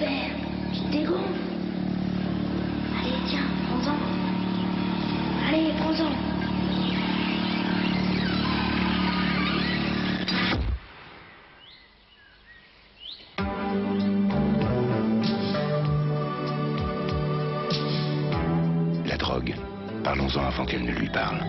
super. Tu te dégonfles. Allez, tiens, prends-en. Allez, prends-en. La drogue. Parlons-en avant qu'elle ne lui parle.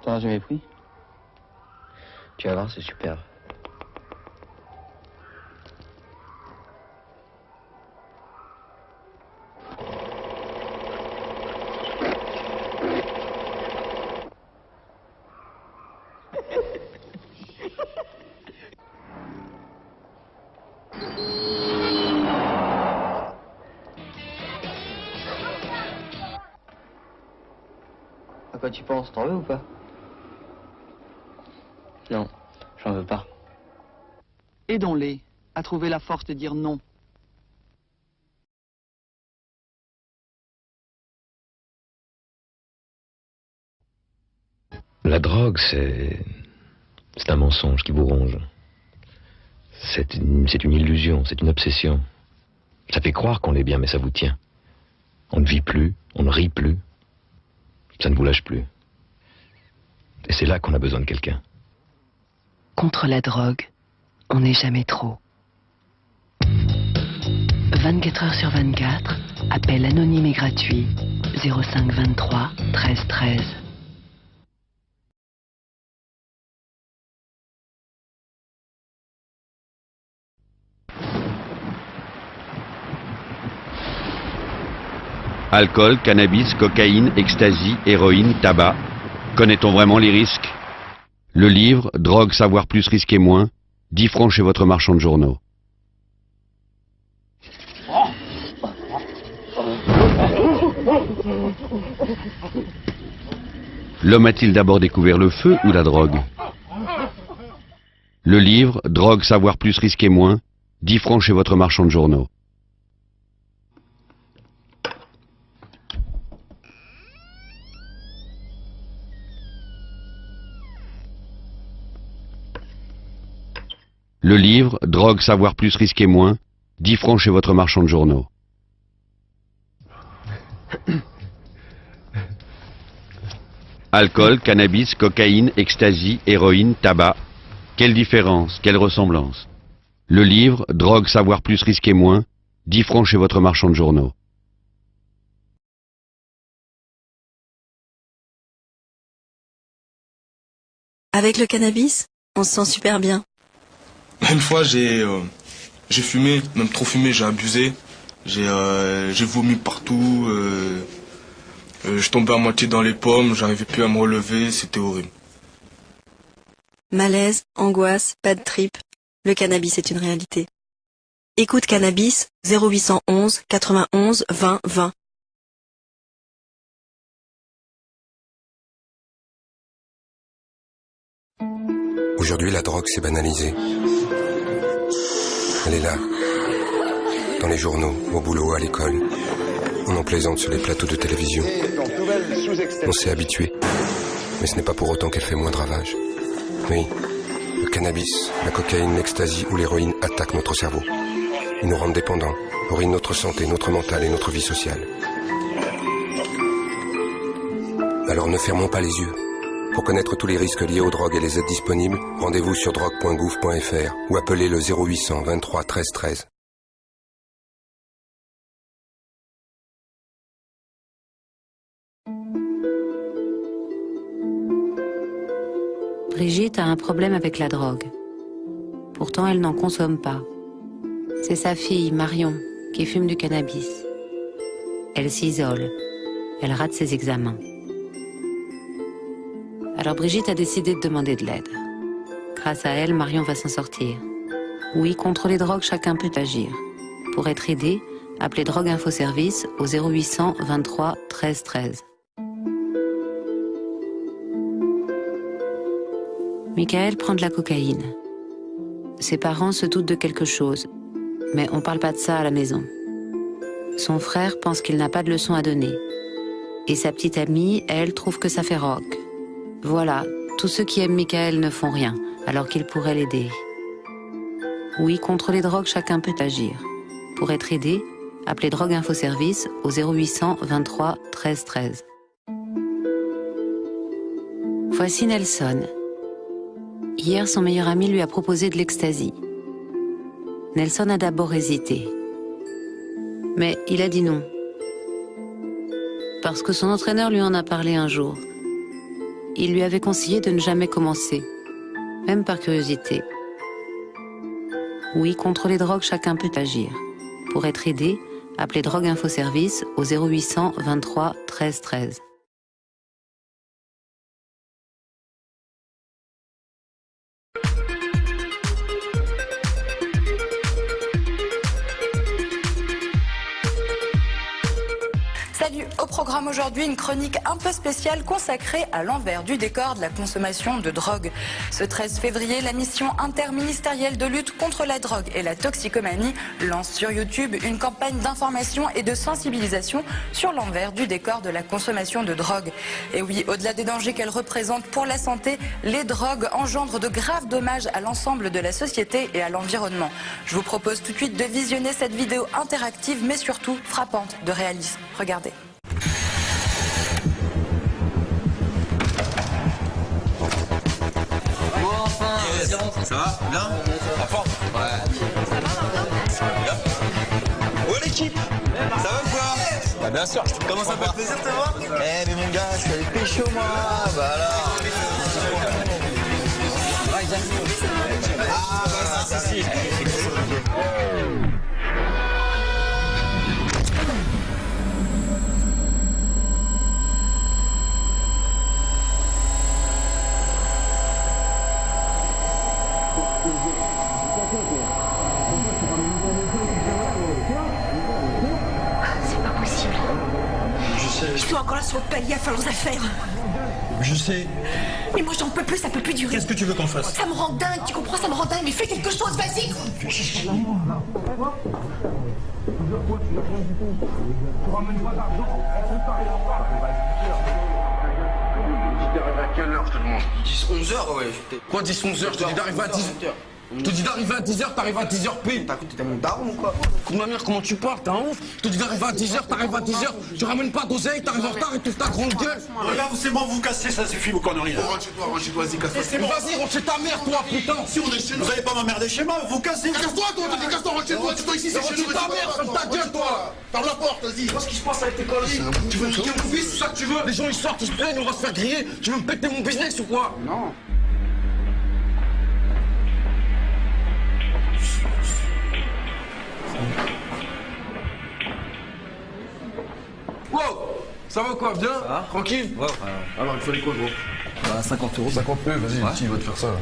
T'en as jamais pris? Tu vas voir, c'est super. À quoi tu penses? T'en veux ou pas? Non, j'en veux pas. Aidons-les à trouver la force de dire non. La drogue, c'est un mensonge qui vous ronge. C'est une illusion, c'est une obsession. Ça fait croire qu'on est bien, mais ça vous tient. On ne vit plus, on ne rit plus. Ça ne vous lâche plus. Et c'est là qu'on a besoin de quelqu'un. Contre la drogue, on n'est jamais trop. 24 heures sur 24, appel anonyme et gratuit, 05 23 13 13. Alcool, cannabis, cocaïne, ecstasy, héroïne, tabac. Connaît-on vraiment les risques? Le livre, Drogue, savoir plus, risquer moins. 10 francs chez votre marchand de journaux. L'homme a-t-il d'abord découvert le feu ou la drogue? Le livre, Drogue, savoir plus, risquer moins. 10 francs chez votre marchand de journaux. Le livre, Drogue, savoir plus, risquer moins. 10 francs chez votre marchand de journaux. Alcool, cannabis, cocaïne, ecstasy, héroïne, tabac. Quelle différence, quelle ressemblance? Le livre, Drogue, savoir plus, risquer moins. 10 francs chez votre marchand de journaux. Avec le cannabis, on se sent super bien. Une fois, j'ai fumé, même trop fumé, j'ai abusé. J'ai vomi partout. Je tombais à moitié dans les pommes, j'arrivais plus à me relever, c'était horrible. Malaise, angoisse, pas de trip. Le cannabis est une réalité. Écoute Cannabis 0811 91 20 20. Aujourd'hui, la drogue s'est banalisée. Elle est là. Dans les journaux, au boulot, à l'école. On en plaisante sur les plateaux de télévision. On s'est habitué. mais ce n'est pas pour autant qu'elle fait moins de ravages. Oui, le cannabis, la cocaïne, l'ecstasy ou l'héroïne attaquent notre cerveau. Ils nous rendent dépendants, ruinent notre santé, notre mental et notre vie sociale. Alors ne fermons pas les yeux. Pour connaître tous les risques liés aux drogues et les aides disponibles, rendez-vous sur drogue.gouv.fr ou appelez le 0800 23 13 13. Brigitte a un problème avec la drogue. Pourtant, elle n'en consomme pas. C'est sa fille, Marion, qui fume du cannabis. Elle s'isole. Elle rate ses examens. Alors Brigitte a décidé de demander de l'aide. Grâce à elle, Marion va s'en sortir. Oui, contre les drogues, chacun peut agir. Pour être aidé, appelez Drogue Info Service au 0800 23 13 13. Michael prend de la cocaïne. Ses parents se doutent de quelque chose, mais on parle pas de ça à la maison. Son frère pense qu'il n'a pas de leçon à donner. Et sa petite amie, elle, trouve que ça fait rock. Voilà, tous ceux qui aiment Michael ne font rien, alors qu'ils pourraient l'aider. Oui, contre les drogues, chacun peut agir. Pour être aidé, appelez Drogue Info Service au 0800 23 13 13. Voici Nelson. Hier, son meilleur ami lui a proposé de l'ecstasy. Nelson a d'abord hésité. Mais il a dit non. Parce que son entraîneur lui en a parlé un jour. Il lui avait conseillé de ne jamais commencer, même par curiosité. Oui, contre les drogues, chacun peut agir. Pour être aidé, appelez Drogue Info Service au 0800 23 13 13. Salut, au programme aujourd'hui, une chronique un peu spéciale consacrée à l'envers du décor de la consommation de drogue. Ce 13 février, la mission interministérielle de lutte contre la drogue et la toxicomanie lance sur YouTube une campagne d'information et de sensibilisation sur l'envers du décor de la consommation de drogue. Et oui, au-delà des dangers qu'elles représentent pour la santé, les drogues engendrent de graves dommages à l'ensemble de la société et à l'environnement. Je vous propose tout de suite de visionner cette vidéo interactive mais surtout frappante de réalisme. Regardez. Ça va? Bien? À fond? Ouais. Ouais l'équipe? Ça va ou quoi? Bah bien sûr, comment ça fait plaisir de te voir? Eh mais mon gars, je suis allé pécho moi. Bah alors. Ah bah ça si. C'est pas possible. Je sais. Je suis encore là sur le palier à faire leurs affaires. Je sais. Mais moi j'en peux plus, ça peut plus durer. Qu'est-ce que tu veux qu'on fasse? Ça me rend dingue, tu comprends, ça me rend dingue, mais fais quelque chose, vas-y. À quelle heure je te demande? 10-11h ouais. Quoi 10-11h? Je te dis d'arriver à 10h. Je te dis d'arriver à 10h, t'arrives à 10h pile. T'es mon daron ou quoi? Coup de ma mère, comment tu parles? T'es un ouf. Je te dis d'arriver à 10h, t'arrives à 10h. Tu ramènes pas d'oseille, t'arrives en retard et tu ta grande gueule. Regarde, c'est bon, vous cassez, ça suffit, vos conneries. Rentre chez toi, vas-y, casse-toi. Vas-y, rentre chez ta mère, toi, putain. Si on est chez nous, vous allez pas m'emmerder chez moi, vous cassez. Casse-toi, toi, casse-toi, rentre chez toi. Toi ici, c'est chez nous. Ta mère, ferme ta gueule, toi. Ferme la porte, vas-y. Vois ce qui se passe avec tes conneries. Tu veux niquer mon fils, c'est ça que tu veux? Les gens, ils sortent, ils se plaignent, on va se faire griller. Tu veux me péter mon business ou quoi? Non. Wow! Ça va quoi? Bien? Ça va? Tranquille? Ouais, alors il fallait quoi gros? Bah 50 euros. 50 euros, vas-y, Ouais. qui va te faire ça là?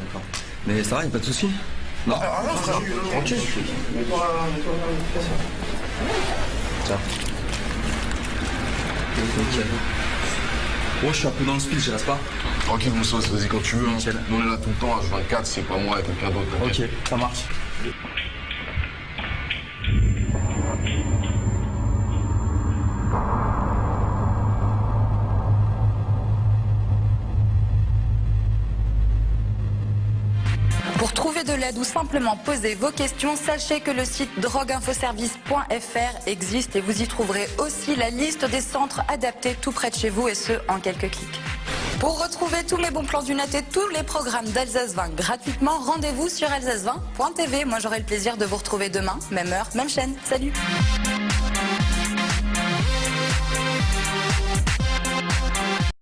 Mais ça va, y'a pas de soucis. Non, non frère, tranquille. Tiens. Nickel. Oh, je suis un peu dans le speed, je reste pas. Tranquille, mon sauce, vas-y quand tu veux. Hein. Nickel. Nous on est là tout le temps, H24, c'est pas moi, avec quelqu'un d'autre. Ok, ça marche. de l'aide ou simplement poser vos questions, sachez que le site drogueinfoservice.fr existe et vous y trouverez aussi la liste des centres adaptés tout près de chez vous et ce, en quelques clics. Pour retrouver tous mes bons plans du net et tous les programmes d'Alsace 20 gratuitement, rendez-vous sur alsace20.tv. Moi, j'aurai le plaisir de vous retrouver demain, même heure, même chaîne. Salut!